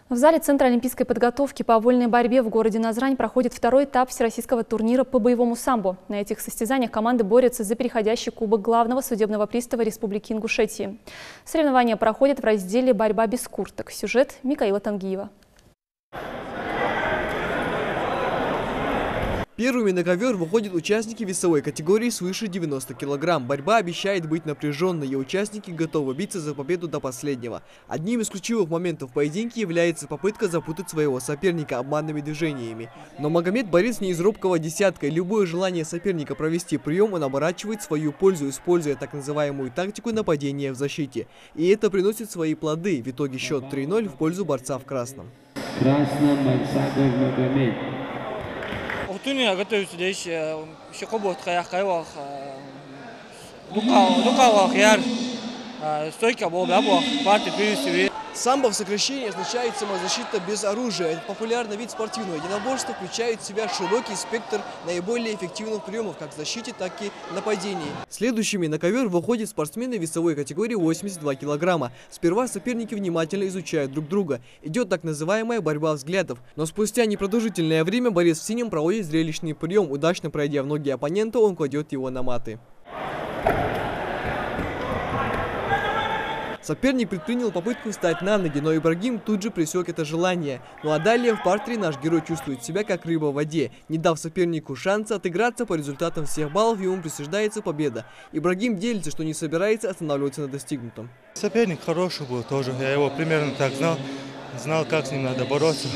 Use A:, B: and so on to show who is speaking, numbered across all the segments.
A: В зале Центра олимпийской подготовки по вольной борьбе в городе Назрань проходит второй этап всероссийского турнира по боевому самбо. На этих состязаниях команды борются за переходящий кубок главного судебного пристава Республики Ингушетии. Соревнования проходят в разделе «Борьба без курток». Сюжет Микаила Тангиева.
B: Первыми на ковер выходят участники весовой категории свыше 90 килограмм. Борьба обещает быть напряженной, и участники готовы биться за победу до последнего. Одним из ключевых моментов поединки является попытка запутать своего соперника обманными движениями. Но Магомед борец не из робкого десятка, и любое желание соперника провести прием он оборачивает в свою пользу, используя так называемую тактику нападения в защите. И это приносит свои плоды. В итоге счет 3-0 в пользу борца в красном.
C: Турнир готовится здесь, еще кубок каях, стойка была, партия привести.
B: Самбо в сокращении означает самозащита без оружия. Это популярный вид спортивного единоборства, включает в себя широкий спектр наиболее эффективных приемов как в защите, так и нападении. Следующими на ковер выходят спортсмены весовой категории 82 килограмма. Сперва соперники внимательно изучают друг друга. Идет так называемая борьба взглядов. Но спустя непродолжительное время борец в синем проводит зрелищный прием. Удачно пройдя в ноги оппонента, он кладет его на маты. Соперник предпринял попытку встать на ноги, но Ибрагим тут же пресек это желание. Ну а далее в партере наш герой чувствует себя как рыба в воде. Не дав сопернику шанса отыграться, по результатам всех баллов ему присуждается победа. Ибрагим делится, что не собирается останавливаться на достигнутом.
D: Соперник хороший был тоже, я его примерно так знал, как с ним надо бороться.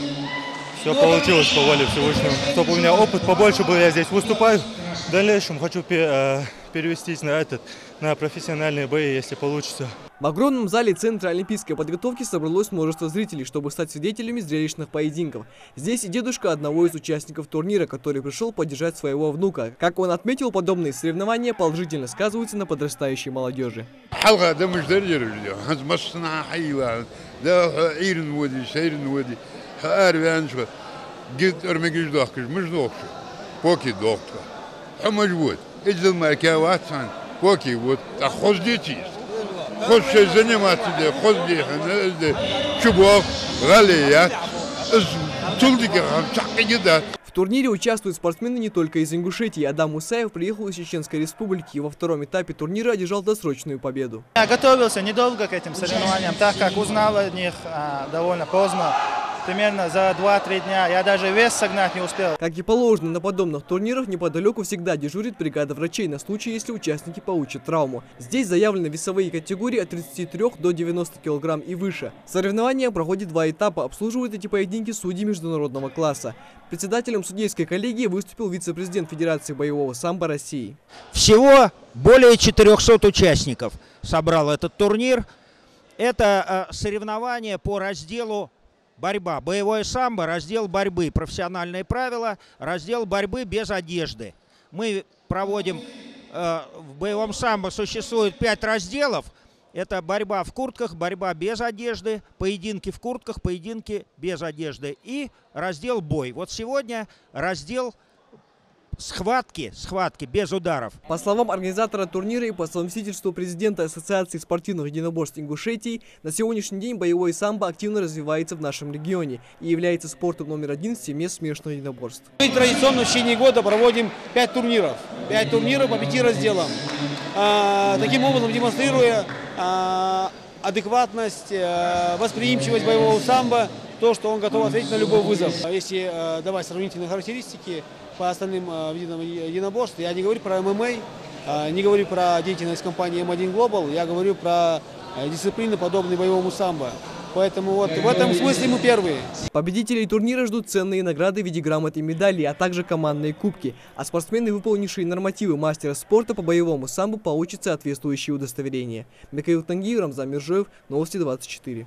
D: Все получилось по воле Всевышнего. Чтобы у меня опыт побольше был, я здесь выступаю. В дальнейшем хочу перевестись на профессиональные бои, если получится.
B: В огромном зале Центра олимпийской подготовки собралось множество зрителей, чтобы стать свидетелями зрелищных поединков. Здесь и дедушка одного из участников турнира, который пришел поддержать своего внука. Как он отметил, подобные соревнования положительно сказываются на подрастающей молодежи.
E: Хочешь заниматься, ходи, чубок, галеят,
B: В турнире участвуют спортсмены не только из Ингушетии. Адам Мусаев приехал из Чеченской Республики и во втором этапе турнира одержал досрочную победу.
F: Я готовился недолго к этим соревнованиям, так как узнал о них довольно поздно. Примерно за 2-3 дня. Я даже вес согнать не успел.
B: Как и положено на подобных турнирах, неподалеку всегда дежурит бригада врачей на случай, если участники получат травму. Здесь заявлены весовые категории от 33 до 90 килограмм и выше. Соревнования проходят 2 этапа. Обслуживают эти поединки судьи международного класса. Председателем судейской коллегии выступил вице-президент Федерации боевого самбо России.
G: Всего более 400 участников собрал этот турнир. Это соревнования по разделу борьба. Боевое самбо, раздел борьбы, профессиональные правила, раздел борьбы без одежды. Мы проводим, в боевом самбо существует 5 разделов. Это борьба в куртках, борьба без одежды, поединки в куртках, поединки без одежды и раздел бой. Вот сегодня раздел схватки без ударов.
B: По словам организатора турнира и по совместительству президента Ассоциации спортивных единоборств Ингушетии, на сегодняшний день боевое самбо активно развивается в нашем регионе и является спортом номер 1 в семье смешанных единоборств.
H: Мы традиционно в течение года проводим 5 турниров. 5 турниров по 5 разделам. Таким образом демонстрируя адекватность, восприимчивость боевого самбо, то, что он готов ответить на любой вызов. Если давать сравнительные характеристики по остальным видам единоборств, я не говорю про ММА, не говорю про деятельность компании M1 Global, я говорю про дисциплины, подобные боевому самбо. Поэтому вот в этом смысле мы первые.
B: Победителей турнира ждут ценные награды в виде грамот и медалей, а также командные кубки. А спортсмены, выполнившие нормативы мастера спорта по боевому самбо, получат соответствующие удостоверения. Микаил Тангиев, Рамзан Миржоев, Новости 24.